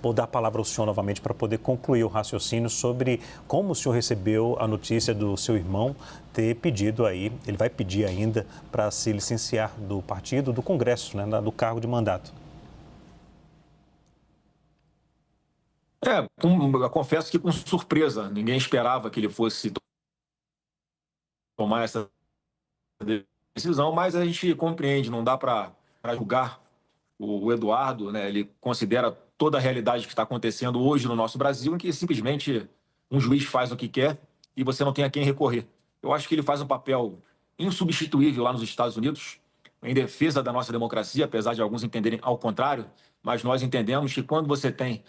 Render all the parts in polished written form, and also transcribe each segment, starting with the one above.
vou dar a palavra ao senhor novamente para poder concluir o raciocínio sobre como o senhor recebeu a notícia do seu irmão ter pedido aí, ele vai pedir ainda para se licenciar do partido, do Congresso, né, do cargo de mandato. Eu confesso que com surpresa, ninguém esperava que ele fosse tomar essa decisão, mas a gente compreende, não dá para julgar o Eduardo, né? Ele considera toda a realidade que está acontecendo hoje no nosso Brasil, em que simplesmente um juiz faz o que quer e você não tem a quem recorrer. Eu acho que ele faz um papel insubstituível lá nos Estados Unidos, em defesa da nossa democracia, apesar de alguns entenderem ao contrário, mas nós entendemos que quando você tem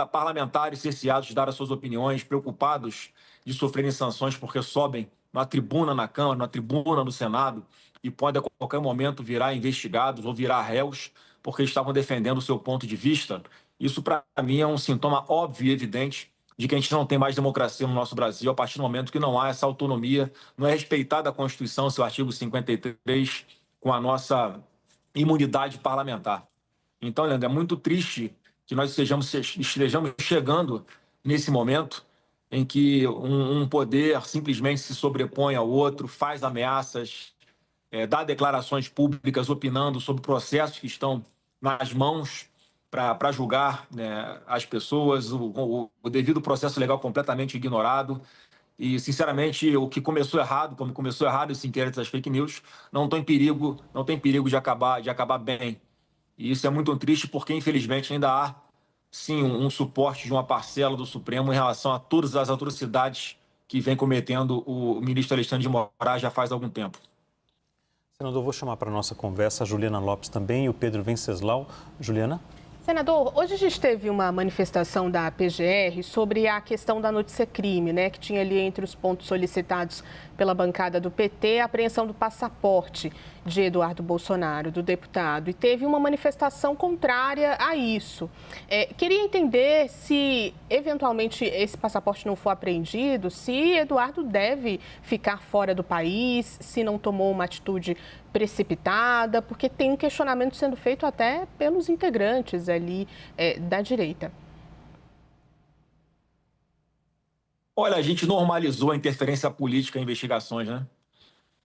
parlamentares cerceados de dar as suas opiniões, preocupados de sofrerem sanções porque sobem na tribuna na Câmara, na tribuna no Senado, e podem a qualquer momento virar investigados ou virar réus porque estavam defendendo o seu ponto de vista, isso para mim é um sintoma óbvio e evidente de que a gente não tem mais democracia no nosso Brasil a partir do momento que não há essa autonomia, não é respeitada a Constituição, seu artigo 53, com a nossa imunidade parlamentar. Então, Leandro, é muito triste que nós estejamos chegando nesse momento em que um poder simplesmente se sobrepõe ao outro, faz ameaças, dá declarações públicas opinando sobre processos que estão nas mãos para julgar, né, as pessoas, o devido processo legal completamente ignorado. E, sinceramente, o que começou errado, como começou errado esse inquérito das fake news, não tem perigo de acabar bem. E isso é muito triste porque, infelizmente, ainda há, sim, um suporte de uma parcela do Supremo em relação a todas as atrocidades que vem cometendo o ministro Alexandre de Moraes já faz algum tempo. Senador, vou chamar para a nossa conversa a Juliana Lopes também e o Pedro Venceslau. Juliana? Senador, hoje a gente teve uma manifestação da PGR sobre a questão da notícia crime, né? Que tinha ali entre os pontos solicitados pela bancada do PT a apreensão do passaporte de Eduardo Bolsonaro, do deputado. E teve uma manifestação contrária a isso. Queria entender se, eventualmente, esse passaporte não for apreendido, se Eduardo deve ficar fora do país, se não tomou uma atitude precipitada, porque tem um questionamento sendo feito até pelos integrantes ali da direita. Olha, a gente normalizou a interferência política em investigações, né?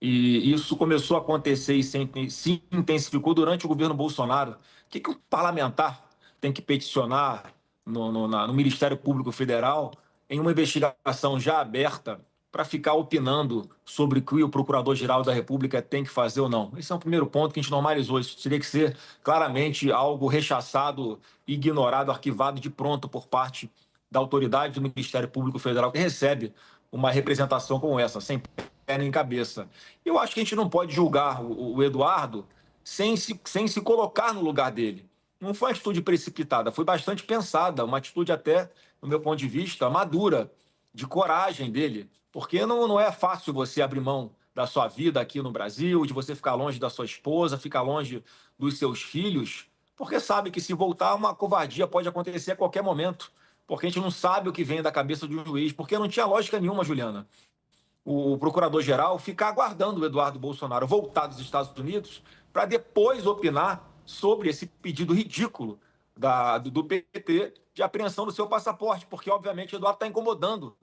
E isso começou a acontecer e se intensificou durante o governo Bolsonaro. O que um parlamentar tem que peticionar no Ministério Público Federal em uma investigação já aberta para ficar opinando sobre o que o Procurador-Geral da República tem que fazer ou não? Esse é o primeiro ponto que a gente normalizou. Isso teria que ser claramente algo rechaçado, ignorado, arquivado de pronto por parte da autoridade do Ministério Público Federal que recebe uma representação como essa, sem pé nem cabeça. Eu acho que a gente não pode julgar o Eduardo sem se colocar no lugar dele. Não foi uma atitude precipitada, foi bastante pensada, uma atitude até, no meu ponto de vista, madura, de coragem dele, porque não é fácil você abrir mão da sua vida aqui no Brasil, de você ficar longe da sua esposa, ficar longe dos seus filhos, porque sabe que se voltar, uma covardia pode acontecer a qualquer momento, porque a gente não sabe o que vem da cabeça de um juiz, porque não tinha lógica nenhuma, Juliana, o procurador-geral ficar aguardando o Eduardo Bolsonaro voltar dos Estados Unidos para depois opinar sobre esse pedido ridículo do PT de apreensão do seu passaporte, porque, obviamente, o Eduardo está incomodando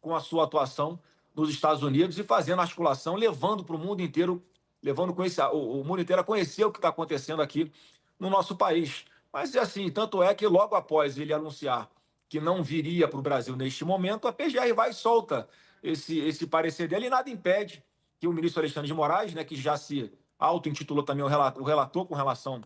com a sua atuação nos Estados Unidos e fazendo articulação, levando para o mundo inteiro, levando o mundo inteiro a conhecer o que está acontecendo aqui no nosso país. Mas, assim, tanto é que logo após ele anunciar que não viria para o Brasil neste momento, a PGR vai e solta esse parecer dele e nada impede que o ministro Alexandre de Moraes, né, que já se auto-intitulou também o relator com relação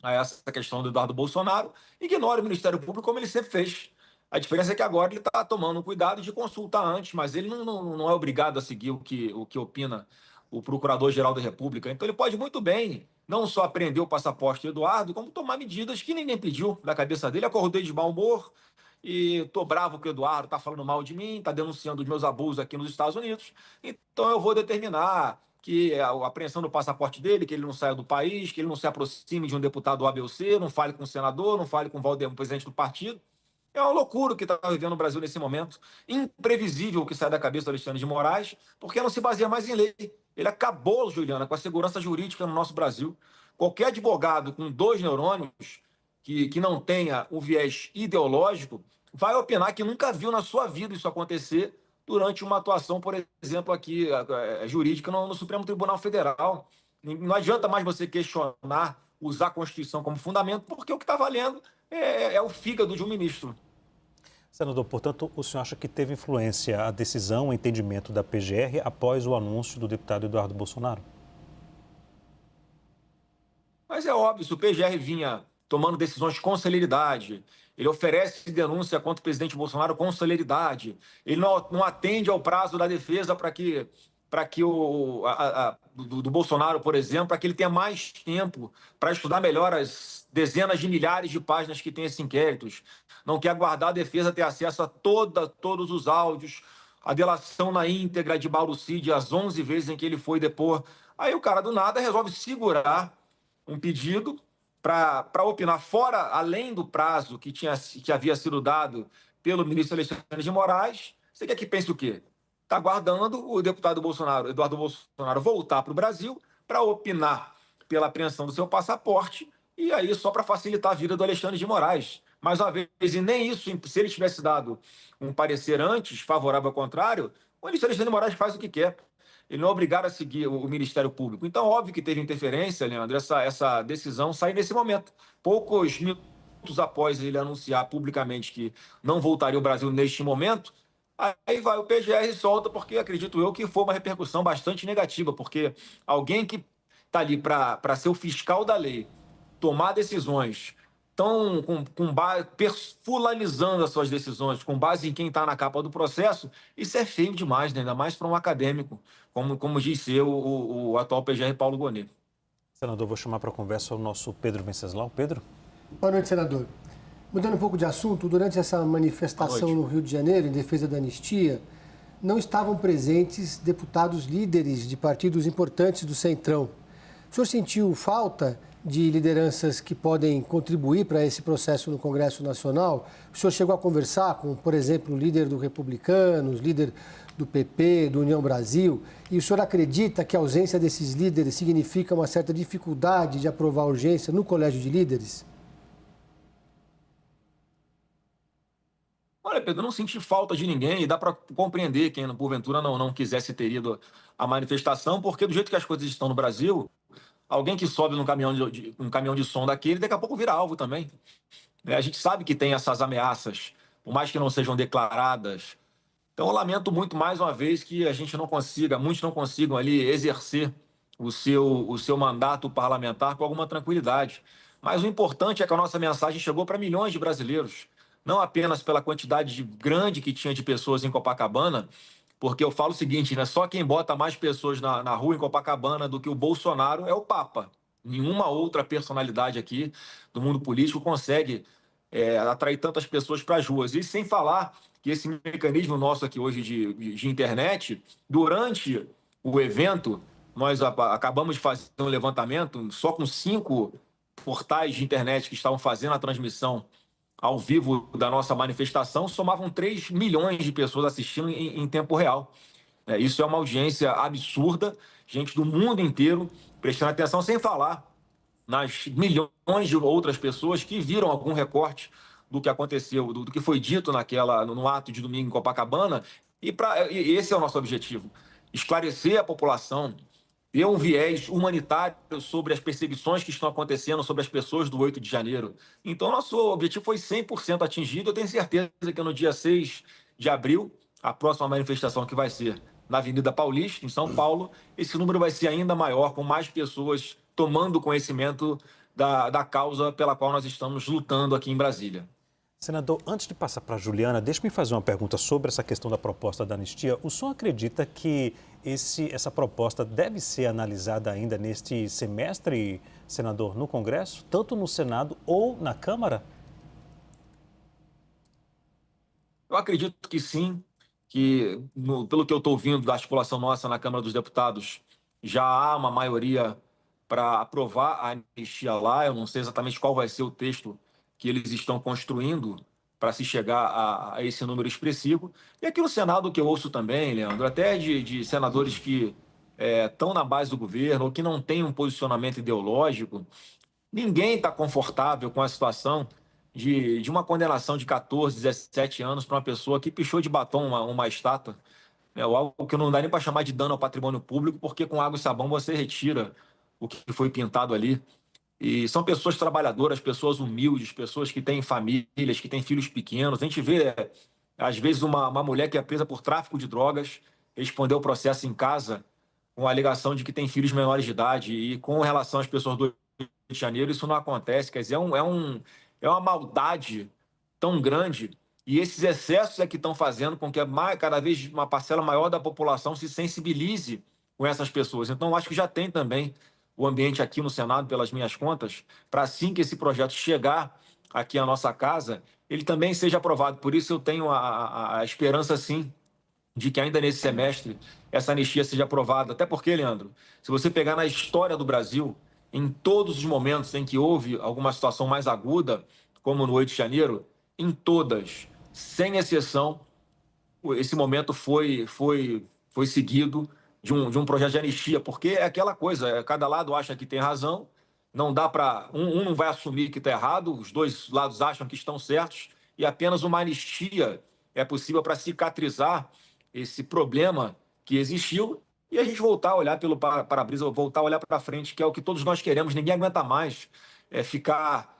a essa questão do Eduardo Bolsonaro, ignore o Ministério Público como ele sempre fez. A diferença é que agora ele está tomando cuidado de consultar antes, mas ele não é obrigado a seguir o que opina o Procurador-Geral da República. Então ele pode muito bem não só apreender o passaporte do Eduardo, como tomar medidas que ninguém pediu da cabeça dele. Acordei de mau humor e tô bravo que o Eduardo está falando mal de mim, está denunciando os meus abusos aqui nos Estados Unidos. Então eu vou determinar que a apreensão do passaporte dele, que ele não saia do país, que ele não se aproxime de um deputado A, B ou C, não fale com o senador, não fale com o Valdemar, presidente do partido. É uma loucura o que está vivendo o Brasil nesse momento. Imprevisível o que sai da cabeça do Alexandre de Moraes, porque não se baseia mais em lei. Ele acabou, Juliana, com a segurança jurídica no nosso Brasil. Qualquer advogado com 2 neurônios que não tenha um viés ideológico, vai opinar que nunca viu na sua vida isso acontecer durante uma atuação, por exemplo, aqui jurídica no Supremo Tribunal Federal. Não adianta mais você questionar, usar a Constituição como fundamento, porque o que está valendo é o fígado de um ministro. Senador, portanto, o senhor acha que teve influência a decisão, o entendimento da PGR após o anúncio do deputado Eduardo Bolsonaro? Mas é óbvio, se o PGR vinha tomando decisões com celeridade, ele oferece denúncia contra o presidente Bolsonaro com celeridade, ele não atende ao prazo da defesa para que do Bolsonaro, por exemplo, para que ele tenha mais tempo para estudar melhor as dezenas de milhares de páginas que tem esses inquéritos, não quer aguardar a defesa ter acesso a todos os áudios, a delação na íntegra de Mauro Cid, as 11 vezes em que ele foi depor. Aí o cara, do nada, resolve segurar um pedido para opinar fora, além do prazo que havia sido dado pelo ministro Alexandre de Moraes. Você quer que pense o quê? Está aguardando o deputado Eduardo Bolsonaro, voltar para o Brasil para opinar pela apreensão do seu passaporte, e aí só para facilitar a vida do Alexandre de Moraes. Mais uma vez, e nem isso, se ele tivesse dado um parecer antes, favorável ao contrário, o ministro Alexandre de Moraes faz o que quer. Ele não é obrigado a seguir o Ministério Público. Então, óbvio que teve interferência, Leandro, essa decisão sai nesse momento. Poucos minutos após ele anunciar publicamente que não voltaria ao Brasil neste momento, aí vai o PGR e solta, porque acredito eu que foi uma repercussão bastante negativa, porque alguém que está ali para ser o fiscal da lei, tomar decisões tão fulanizando as suas decisões com base em quem está na capa do processo, isso é feio demais, né? Ainda mais para um acadêmico, como diz ser o atual PGR Paulo Gonet. Senador, vou chamar para a conversa o nosso Pedro Venceslau. Pedro? Boa noite, senador. Mudando um pouco de assunto, durante essa manifestação no Rio de Janeiro, em defesa da anistia, não estavam presentes deputados líderes de partidos importantes do Centrão. O senhor sentiu falta de lideranças que podem contribuir para esse processo no Congresso Nacional? O senhor chegou a conversar com, por exemplo, o líder do Republicanos, líder do PP, do União Brasil, e o senhor acredita que a ausência desses líderes significa uma certa dificuldade de aprovar a urgência no Colégio de Líderes? Olha, Pedro, eu não senti falta de ninguém e dá para compreender quem, porventura, não quisesse ter ido à manifestação, porque do jeito que as coisas estão no Brasil, alguém que sobe num caminhão de som daquele, daqui a pouco vira alvo também. A gente sabe que tem essas ameaças, por mais que não sejam declaradas. Então, eu lamento muito, mais uma vez, que a gente muitos não consigam ali exercer o seu mandato parlamentar com alguma tranquilidade. Mas o importante é que a nossa mensagem chegou para milhões de brasileiros, não apenas pela quantidade grande que tinha de pessoas em Copacabana, porque eu falo o seguinte, né? Só quem bota mais pessoas na rua em Copacabana do que o Bolsonaro é o Papa. Nenhuma outra personalidade aqui do mundo político consegue atrair tantas pessoas para as ruas. E sem falar que esse mecanismo nosso aqui hoje de internet, durante o evento, nós acabamos de fazer um levantamento, só com 5 portais de internet que estavam fazendo a transmissão ao vivo da nossa manifestação, somavam 3 milhões de pessoas assistindo em tempo real. Isso é uma audiência absurda, gente do mundo inteiro prestando atenção, sem falar nas milhões de outras pessoas que viram algum recorte do que aconteceu, do que foi dito no ato de domingo em Copacabana, e esse é o nosso objetivo, esclarecer a população, ter um viés humanitário sobre as perseguições que estão acontecendo sobre as pessoas do 8 de janeiro. Então, nosso objetivo foi 100% atingido. Eu tenho certeza que no dia 6 de abril, a próxima manifestação que vai ser na Avenida Paulista, em São Paulo, esse número vai ser ainda maior, com mais pessoas tomando conhecimento da causa pela qual nós estamos lutando aqui em Brasília. Senador, antes de passar para a Juliana, deixe-me fazer uma pergunta sobre essa questão da proposta da anistia. O senhor acredita que essa proposta deve ser analisada ainda neste semestre, senador, no Congresso, tanto no Senado ou na Câmara? Eu acredito que sim, pelo que eu estou ouvindo da articulação nossa na Câmara dos Deputados, já há uma maioria para aprovar a anistia lá. Eu não sei exatamente qual vai ser o texto que eles estão construindo para se chegar a esse número expressivo. E aqui no Senado, que eu ouço também, Leandro, até de senadores que estão na base do governo ou que não têm um posicionamento ideológico, Ninguém está confortável com a situação de uma condenação de 14, 17 anos para uma pessoa que pichou de batom uma estátua. É algo que não dá nem para chamar de dano ao patrimônio público, porque com água e sabão você retira o que foi pintado ali. E são pessoas trabalhadoras, pessoas humildes, pessoas que têm famílias, que têm filhos pequenos. A gente vê, às vezes, uma mulher que é presa por tráfico de drogas, respondeu o processo em casa com a alegação de que tem filhos menores de idade. E com relação às pessoas do Rio de Janeiro, isso não acontece. Quer dizer, é uma maldade tão grande. E esses excessos é que estão fazendo com que cada vez uma parcela maior da população se sensibilize com essas pessoas. Então, acho que já tem também o ambiente aqui no Senado, pelas minhas contas, para assim que esse projeto chegar aqui à nossa casa, ele também seja aprovado. Por isso eu tenho a esperança, sim, de que ainda nesse semestre essa anistia seja aprovada. Até porque, Leandro, se você pegar na história do Brasil, em todos os momentos em que houve alguma situação mais aguda, como no 8 de janeiro, em todas, sem exceção, esse momento foi seguido de um projeto de anistia, porque é aquela coisa, cada lado acha que tem razão, não dá para um não vai assumir que está errado, os dois lados acham que estão certos, e apenas uma anistia é possível para cicatrizar esse problema que existiu e a gente voltar a olhar pelo para-brisa, voltar a olhar para frente, que é o que todos nós queremos. Ninguém aguenta mais ficar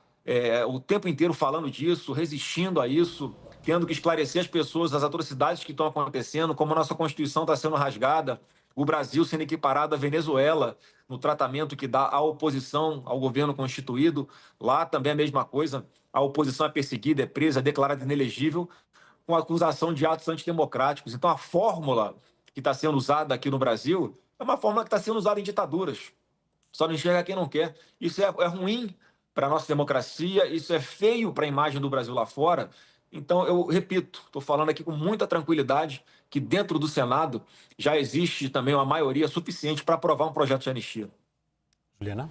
o tempo inteiro falando disso, resistindo a isso, tendo que esclarecer as pessoas das atrocidades que estão acontecendo, como a nossa Constituição está sendo rasgada, o Brasil sendo equiparado à Venezuela no tratamento que dá à oposição ao governo constituído. Lá também é a mesma coisa, a oposição é perseguida, é presa, é declarada inelegível, com acusação de atos antidemocráticos. Então, a fórmula que está sendo usada aqui no Brasil é uma fórmula que está sendo usada em ditaduras. Só não enxerga quem não quer. Isso é ruim para a nossa democracia, isso é feio para a imagem do Brasil lá fora. Então, eu repito, estou falando aqui com muita tranquilidade que dentro do Senado já existe também uma maioria suficiente para aprovar um projeto de anistia. Juliana?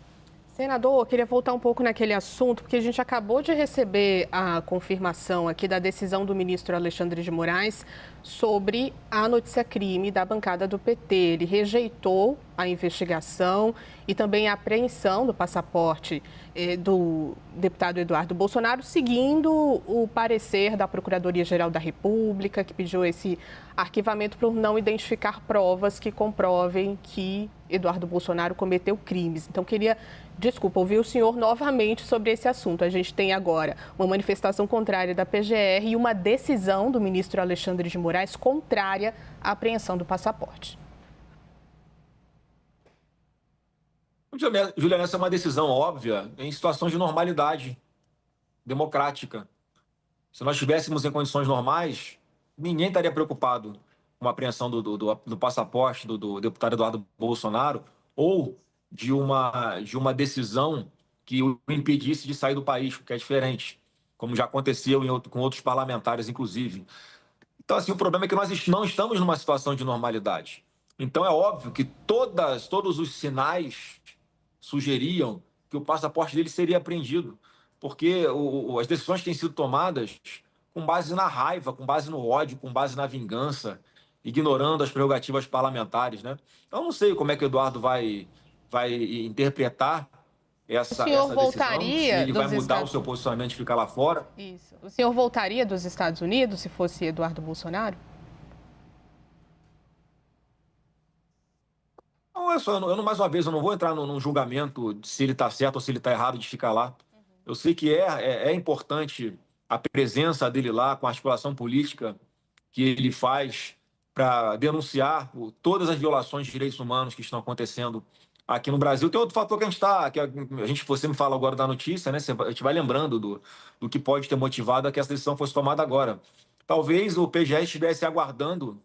Senador, eu queria voltar um pouco naquele assunto, porque a gente acabou de receber a confirmação aqui da decisão do ministro Alexandre de Moraes sobre a notícia-crime da bancada do PT. Ele rejeitou a investigação e também a apreensão do passaporte do deputado Eduardo Bolsonaro, seguindo o parecer da Procuradoria-Geral da República, que pediu esse arquivamento por não identificar provas que comprovem que Eduardo Bolsonaro cometeu crimes. Então, queria, ouvir o senhor novamente sobre esse assunto. A gente tem agora uma manifestação contrária da PGR e uma decisão do ministro Alexandre de Moraes contrária à apreensão do passaporte. Juliana, essa é uma decisão óbvia em situações de normalidade democrática. Se nós estivéssemos em condições normais, ninguém estaria preocupado com a apreensão do passaporte do deputado Eduardo Bolsonaro ou de uma decisão que o impedisse de sair do país, que é diferente, como já aconteceu com outros parlamentares, inclusive. Então, assim, o problema é que nós não estamos numa situação de normalidade. Então, é óbvio que todos os sinais sugeriam que o passaporte dele seria apreendido, porque as decisões têm sido tomadas com base na raiva, com base no ódio, com base na vingança, ignorando as prerrogativas parlamentares, né? Então, eu não sei como é que o Eduardo vai interpretar essa decisão, se ele vai mudar o seu posicionamento e ficar lá fora. Isso. O senhor voltaria dos Estados Unidos se fosse Eduardo Bolsonaro? Não, mais uma vez, eu não vou entrar num julgamento de se ele está certo ou se ele está errado de ficar lá. Eu sei que é importante a presença dele lá, com a articulação política que ele faz para denunciar todas as violações de direitos humanos que estão acontecendo aqui no Brasil. Tem outro fator você me fala agora da notícia, né? A gente vai lembrando do que pode ter motivado a que essa decisão fosse tomada agora. Talvez o PGR estivesse aguardando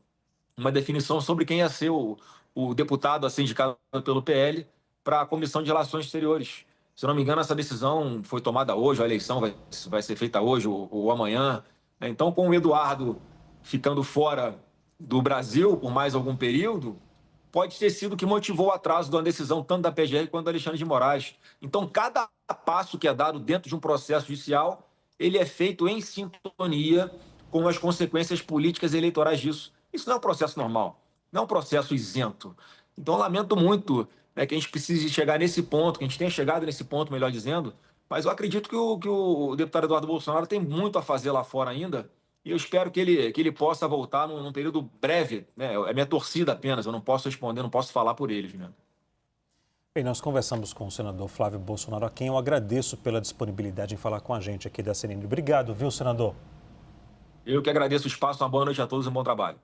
uma definição sobre quem ia ser o deputado a ser indicado pelo PL para a Comissão de Relações Exteriores. Se não me engano, essa decisão foi tomada hoje, a eleição vai ser feita hoje ou amanhã. Então, com o Eduardo ficando fora do Brasil por mais algum período, pode ter sido o que motivou o atraso da decisão tanto da PGR quanto do Alexandre de Moraes. Então, cada passo que é dado dentro de um processo judicial, ele é feito em sintonia com as consequências políticas e eleitorais disso. Isso não é um processo normal, não é um processo isento. Então, eu lamento muito né, que a gente precise chegar nesse ponto, que a gente tenha chegado nesse ponto, melhor dizendo, mas eu acredito que o deputado Eduardo Bolsonaro tem muito a fazer lá fora ainda, e eu espero que ele possa voltar num período breve, né? É minha torcida apenas, eu não posso responder, não posso falar por eles, né? Bem, nós conversamos com o senador Flávio Bolsonaro, a quem eu agradeço pela disponibilidade em falar com a gente aqui da CNN. Obrigado, viu, senador? Eu que agradeço o espaço, uma boa noite a todos e um bom trabalho.